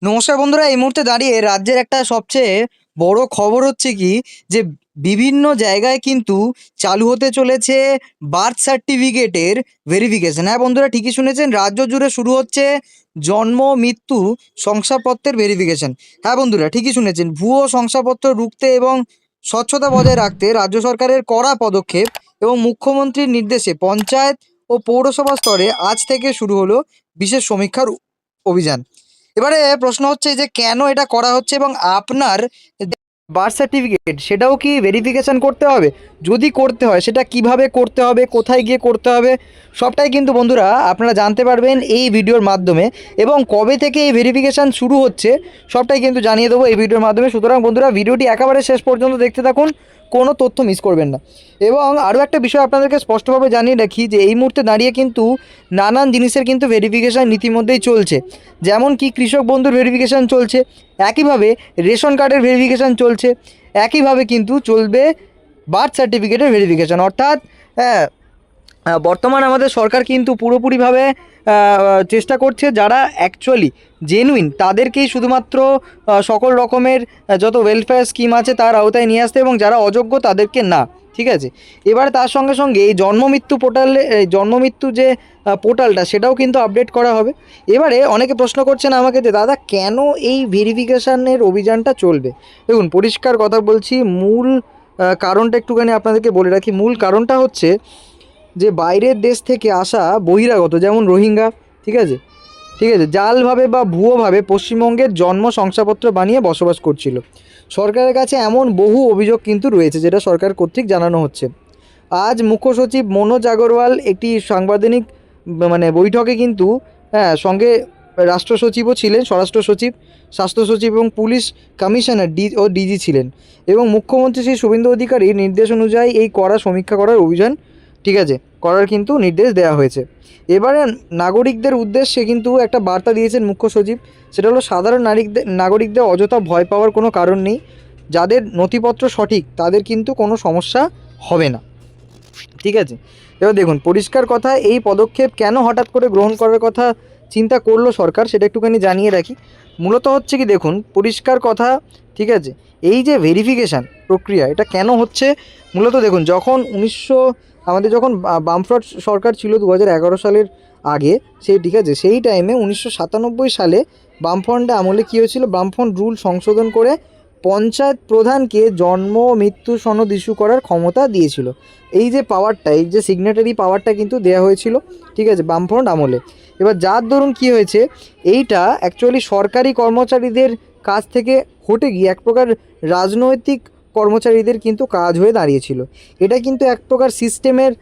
নমস্কার বন্ধুরা, এই মুহূর্তে দাঁড়িয়ে রাজ্যের একটা সবচেয়ে বড় খবর হচ্ছে কি যে বিভিন্ন জায়গায় কিন্তু চালু হতে চলেছে বার্থ সার্টিফিকেটের ভেরিফিকেশন। হ্যাঁ বন্ধুরা, ঠিকই শুনেছেন, রাজ্য জুড়ে শুরু হচ্ছে জন্ম মৃত্যু শংসাপত্রের ভেরিফিকেশন। হ্যাঁ বন্ধুরা, ঠিকই শুনেছেন, ভুয়ো শংসাপত্র রুখতে এবং স্বচ্ছতা বজায় রাখতে রাজ্য সরকারের কড়া পদক্ষেপ এবং মুখ্যমন্ত্রীর নির্দেশে পঞ্চায়েত ও পৌরসভা স্তরে আজ থেকে শুরু হলো বিশেষ সমীক্ষার অভিযান। এবারে প্রশ্ন হচ্ছে যে কেন এটা করা হচ্ছে এবং আপনার বার্থ সার্টিফিকেট সেটাও কি ভেরিফিকেশন করতে হবে? যদি করতে হয় সেটা কিভাবে করতে হবে, কোথায় গিয়ে করতে হবে, সবটাই কিন্তু বন্ধুরা আপনারা জানতে পারবেন এই ভিডিওর মাধ্যমে। এবং কবে থেকে এই ভেরিফিকেশান শুরু হচ্ছে সবটাই কিন্তু জানিয়ে দেবো এই ভিডিওর মাধ্যমে। সুতরাং বন্ধুরা, ভিডিওটি একেবারে শেষ পর্যন্ত দেখতে থাকুন, কোনো তথ্য মিস করবেন না। এবং আরও একটা বিষয় আপনাদেরকে স্পষ্টভাবে জানিয়ে রাখি যে এই মুহূর্তে দাঁড়িয়ে কিন্তু নানান জিনিসের কিন্তু ভেরিফিকেশান ইতিমধ্যেই চলছে। যেমন কি কৃষক বন্ধুর ভেরিফিকেশান চলছে, একইভাবে রেশন কার্ডের ভেরিফিকেশান চলছে, একইভাবে কিন্তু চলবে বার্থ সার্টিফিকেটের ভেরিফিকেশান। অর্থাৎ বর্তমান আমাদের সরকার কিন্তু পুরোপুরিভাবে চেষ্টা করছে যারা অ্যাকচুয়ালি জেনুইন তাদেরকেই শুধুমাত্র সকল রকমের যত ওয়েলফেয়ার স্কিম আছে তার আওতায় নিয়ে আসতে, এবং যারা অযোগ্য তাদেরকে না। ঠিক আছে, এবার তার সঙ্গে সঙ্গে এই জন্মমৃত্যু পোর্টালে জন্মমৃত্যু যে পোর্টালটা সেটাও কিন্তু আপডেট করা হবে। এবারে অনেকে প্রশ্ন করছেন আমাকে যে দাদা কেন এই ভেরিফিকেশানের অভিযানটা চলবে। দেখুন, পরিষ্কার কথা বলছি, মূল কারণটা একটুখানি আপনাদেরকে বলে রাখি। মূল কারণটা হচ্ছে যে বাইরের দেশ থেকে আসা বহিরাগত, যেমন রোহিঙ্গা, ঠিক আছে, জালভাবে বা ভুয়োভাবে পশ্চিমবঙ্গের জন্ম শংসাপত্র বানিয়ে বসবাস করছিল। সরকারের কাছে এমন বহু অভিযোগ কিন্তু রয়েছে, যেটা সরকার কর্তৃক জানানো হচ্ছে। আজ মুখ্য সচিব মনোজ আগরওয়াল একটি সাংবাদিক বৈঠকে কিন্তু সঙ্গে রাষ্ট্র সচিবও ছিলেন, স্বরাষ্ট্র সচিব, স্বাস্থ্য সচিব এবং পুলিশ কমিশনার ডিজি ছিলেন। এবং মুখ্যমন্ত্রী শ্রী শুভেন্দু অধিকারীর নির্দেশ অনুযায়ী এই কড়া সমীক্ষা করার অভিযান, ঠিক আছে, করার কিন্তু নির্দেশ দেওয়া হয়েছে। এবারে নাগরিকদের উদ্দেশ্যে কিন্তু একটা বার্তা দিয়েছেন মুখ্য সচিব, সেটা হলো সাধারণ নাগরিকদের অযথা ভয় পাওয়ার কোনো কারণ নেই। যাদের নথিপত্র সঠিক তাদের কিন্তু কোনো সমস্যা হবে না। ঠিক আছে, এবার দেখুন, পরিষ্কার কথা, এই পদক্ষেপ কেন হঠাৎ করে গ্রহণ করার কথা চিন্তা করলো সরকার সেটা একটুখানি জানিয়ে রাখি। মূলত হচ্ছে কি, দেখুন পরিষ্কার কথা, ঠিক আছে, এই যে ভেরিফিকেশান প্রক্রিয়া এটা কেন হচ্ছে, মূলত দেখুন, যখন আমাদের যখন বামফ্রন্ট সরকার ছিল 2011 সালের আগে, ঠিক আছে, সেই টাইমে 1997 সালে বামফ্রন্ট আমলে কী হয়েছিল, বামফ্রন্ট রুল সংশোধন করে পঞ্চায়েত প্রধানকে জন্ম মৃত্যু সনদ ইস্যু করার ক্ষমতা দিয়েছিল। এই যে পাওয়ারটা, এই যে সিগনেটারি পাওয়ারটা কিন্তু দেওয়া হয়েছিল, ঠিক আছে, বামফ্রন্ট আমলে। এবার যার দরুন কী হয়েছে, এইটা অ্যাকচুয়ালি সরকারি কর্মচারীদের কাছ থেকে হটে গিয়ে এক প্রকার রাজনৈতিক কর্মচারীদের কিন্তু কাজ হয়ে দাঁড়িয়েছিল। এটা কিন্তু এক প্রকার সিস্টেমের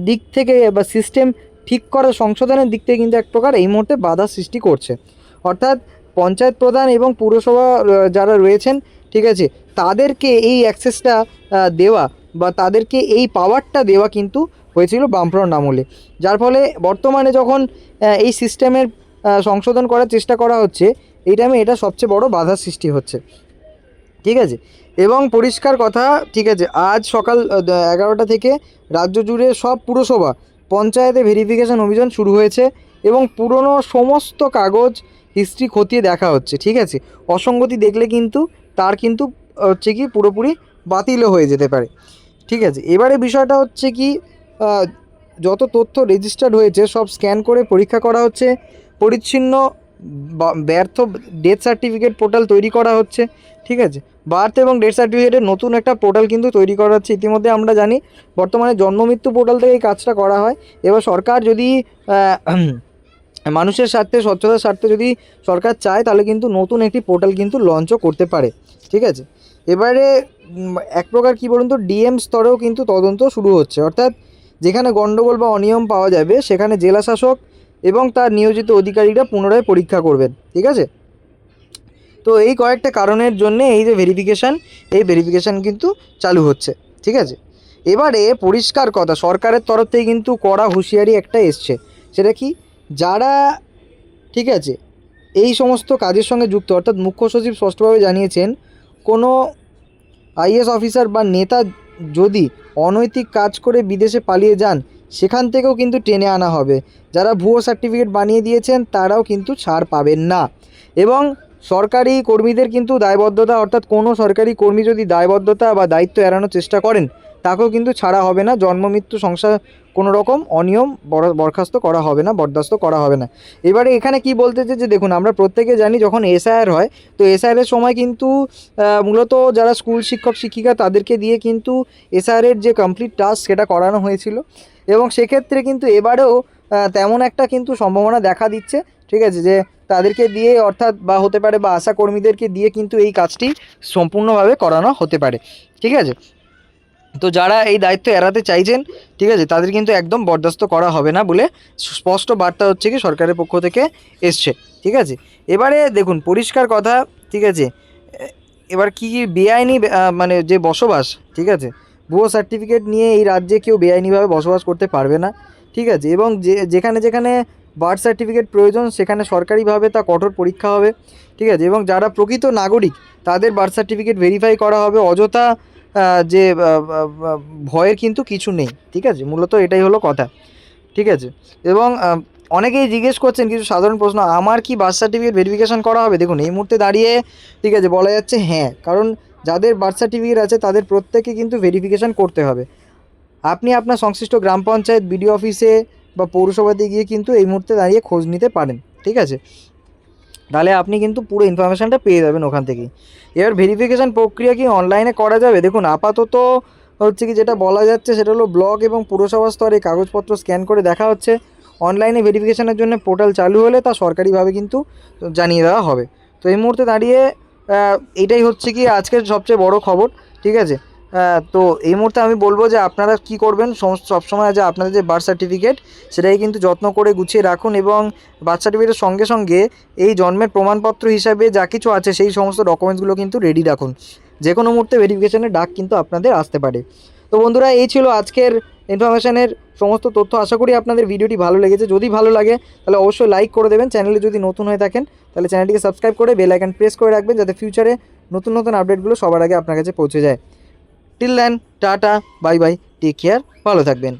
দিক থেকে বা সিস্টেম ঠিক করা সংশোধনের দিক থেকে কিন্তু এক প্রকার এই মুহূর্তে বাধা সৃষ্টি করছে। অর্থাৎ পঞ্চায়েত প্রধান এবং পুরসভা যারা রয়েছেন, ঠিক আছে, তাদেরকে এই অ্যাক্সেসটা দেওয়া বা তাদেরকে এই পাওয়ারটা দেওয়া কিন্তু হয়েছিল বামফ্রন্ট আমলে। যার ফলে বর্তমানে যখন এই সিস্টেমের সংশোধন করার চেষ্টা করা হচ্ছে, এই টাইমে এটা সবচেয়ে বড় বাধার সৃষ্টি হচ্ছে। ঠিক আছে, এবং পরিষ্কার কথা, ঠিক আছে, আজ সকাল 11টা থেকে রাজ্য জুড়ে সব পুরসভা পঞ্চায়েতে ভেরিফিকেশান অভিযান শুরু হয়েছে এবং পুরনো সমস্ত কাগজ হিস্ট্রি খতিয়ে দেখা হচ্ছে। ঠিক আছে, অসঙ্গতি দেখলে কিন্তু তার কিন্তু হচ্ছে কি পুরোপুরি বাতিলও হয়ে যেতে পারে। ঠিক আছে, এবারে বিষয়টা হচ্ছে কি, যত তথ্য রেজিস্টার্ড হয়েছে সব স্ক্যান করে পরীক্ষা করা হচ্ছে। পরিচ্ছন্ন ব্যর্থ ডেথ সার্টিফিকেট পোর্টাল তৈরি করা হচ্ছে। ঠিক আছে, বার্থ এবং ডেথ সার্টিফিকেটের নতুন একটা পোর্টাল কিন্তু তৈরি করা হচ্ছে। ইতিমধ্যে আমরা জানি বর্তমানে জন্মমৃত্যু পোর্টাল থেকে এই কাজটা করা হয়। এবার সরকার যদি মানুষের স্বার্থে, স্বচ্ছতার স্বার্থে যদি সরকার চায় তাহলে কিন্তু নতুন একটি পোর্টাল কিন্তু লঞ্চও করতে পারে। ঠিক আছে, এবারে এক প্রকার কী বলুন তো, ডিএম স্তরেও কিন্তু তদন্ত শুরু হচ্ছে। অর্থাৎ যেখানে গণ্ডগোল বা অনিয়ম পাওয়া যাবে সেখানে জেলা শাসক এবং তার নিয়োজিত অধিকারীরা পুনরায় পরীক্ষা করবেন। ঠিক আছে, তো এই কয়েকটা কারণের জন্য এই যে ভেরিফিকেশান কিন্তু চালু হচ্ছে। ঠিক আছে, এবারে পরিষ্কার কথা, সরকারের তরফ থেকে কিন্তু কড়া হুঁশিয়ারি একটা এসছে। সেটা কি, যারা, ঠিক আছে, এই সমস্ত কাজের সঙ্গে যুক্ত, অর্থাৎ মুখ্য সচিব স্পষ্টভাবে জানিয়েছেন কোনো আইএস অফিসার বা নেতা যদি অনৈতিক কাজ করে বিদেশে পালিয়ে যান সেখান থেকেও কিন্তু টেনে আনা হবে। যারা ভুয়ো সার্টিফিকেট বানিয়ে দিয়েছেন তারাও কিন্তু ছাড় পাবেন না। এবং সরকারি কর্মীদের কিন্তু দায়বদ্ধতা, অর্থাৎ কোনো সরকারি কর্মী যদি দায়বদ্ধতা বা দায়িত্ব এড়ানোর চেষ্টা করেন তাকেও কিন্তু ছাড়া হবে না। জন্ম মৃত্যু সংসার কোনো রকম অনিয়ম বরখাস্ত করা হবে না, বরদাস্ত করা হবে না। এবারে এখানে কি বলতেছে যে দেখুন, আমরা প্রত্যেকে জানি যখন এসআইআর হয় তো এসআইআরের সময় কিন্তু মূলত যারা স্কুল শিক্ষক শিক্ষিকা তাদেরকে দিয়ে কিন্তু এসআইআরের যে কমপ্লিট টাস্ক সেটা করানো হয়েছিল, এবং সেক্ষেত্রে কিন্তু এবারেও তেমন একটা কিন্তু সম্ভাবনা দেখা দিচ্ছে, ঠিক আছে, যে তাদেরকে দিয়ে অর্থাৎ বা হতে পারে বা আশা কর্মীদেরকে দিয়ে কিন্তু এই কাজটি সম্পূর্ণভাবে করানো হতে পারে, ঠিক আছে। তো যারা এই দায়িত্ব এড়াতে চাইছেন, ঠিক আছে, তাদের কিন্তু একদম বরদাস্ত করা হবে না বলে স্পষ্ট বার্তা হচ্ছে কি সরকারের পক্ষ থেকে এসছে, ঠিক আছে। এবারে দেখুন পরিষ্কার কথা, ঠিক আছে, এবার কি বেআইনি মানে যে বসবাস, ঠিক আছে, ভুয়ো সার্টিফিকেট নিয়ে এই রাজ্যে কেউ বেআইনিভাবে বসবাস করতে পারবে না, ঠিক আছে। এবং যেখানে যেখানে বার্থ সার্টিফিকেট প্রয়োজন সেখানে সরকারিভাবে তা কঠোর পরীক্ষা হবে, ঠিক আছে। এবং যারা প্রকৃত নাগরিক তাদের বার্থ সার্টিফিকেট ভেরিফাই করা হবে, অযথা যে ভয়ের কিন্তু কিছু নেই, ঠিক আছে, মূলত এটাই হলো কথা, ঠিক আছে। এবং অনেকেই জিজ্ঞেস করছেন কিছু সাধারণ প্রশ্ন, আমার কি বার্থ সার্টিফিকেট ভেরিফিকেশান করা হবে? দেখুন এই মুহূর্তে দাঁড়িয়ে, ঠিক আছে, বলা যাচ্ছে হ্যাঁ, কারণ যাদের বার্থ সার্টিফিকেট আছে তাদের প্রত্যেককে কিন্তু ভেরিফিকেশান করতে হবে। আপনি আপনার সংশ্লিষ্ট গ্রাম পঞ্চায়েত, বিডিও অফিসে বা পৌরসভাতে গিয়ে কিন্তু এই মুহূর্তে দাঁড়িয়ে খোঁজ নিতে পারেন, ঠিক আছে। তাহলে আপনি কিন্তু পুরো ইনফরমেশানটা পেয়ে যাবেন ওখান থেকেই। এবার ভেরিফিকেশান প্রক্রিয়া কি অনলাইনে করা যাবে? দেখুন আপাতত হচ্ছে কি যেটা বলা যাচ্ছে সেটা হলো ব্লক এবং পুরসভা স্তরে কাগজপত্র স্ক্যান করে দেখা হচ্ছে। অনলাইনে ভেরিফিকেশানের জন্য পোর্টাল চালু হলে তা সরকারিভাবে কিন্তু জানিয়ে দেওয়া হবে। তো এই মুহূর্তে দাঁড়িয়ে এইটাই হচ্ছে কি আজকের সবচেয়ে বড় খবর, ঠিক আছে। তো এই মুহূর্তে আমি বলবো যে আপনারা কি করবেন, সবসময় যে আপনাদের যে বার্থ সার্টিফিকেট সেটাই কিন্তু যত্ন করে গুছিয়ে রাখুন, এবং বার্থ সার্টিফিকেটের সঙ্গে সঙ্গে এই জন্মের প্রমাণপত্র হিসাবে যা কিছু আছে সেই সমস্ত ডকুমেন্টসগুলো কিন্তু রেডি রাখুন। যে কোনো মুহূর্তে ভেরিফিকেশানের ডাক কিন্তু আপনাদের আসতে পারে। তো বন্ধুরা এই ছিল আজকের ইনফরমেশানের সমস্ত তথ্য। আশা করি আপনাদের ভিডিওটি ভালো লেগেছে। যদি ভালো লাগে তাহলে অবশ্যই লাইক করে দেবেন। চ্যানেলে যদি নতুন হয়ে থাকেন তাহলে চ্যানেলটিকে সাবস্ক্রাইব করে বেল আইকন প্রেস করে রাখবেন, যাতে ফিউচারে নতুন নতুন আপডেটগুলো সবার আগে আপনার কাছে পৌঁছে যায়। Till then tata, bye bye, take care, ভালো থাকবেন।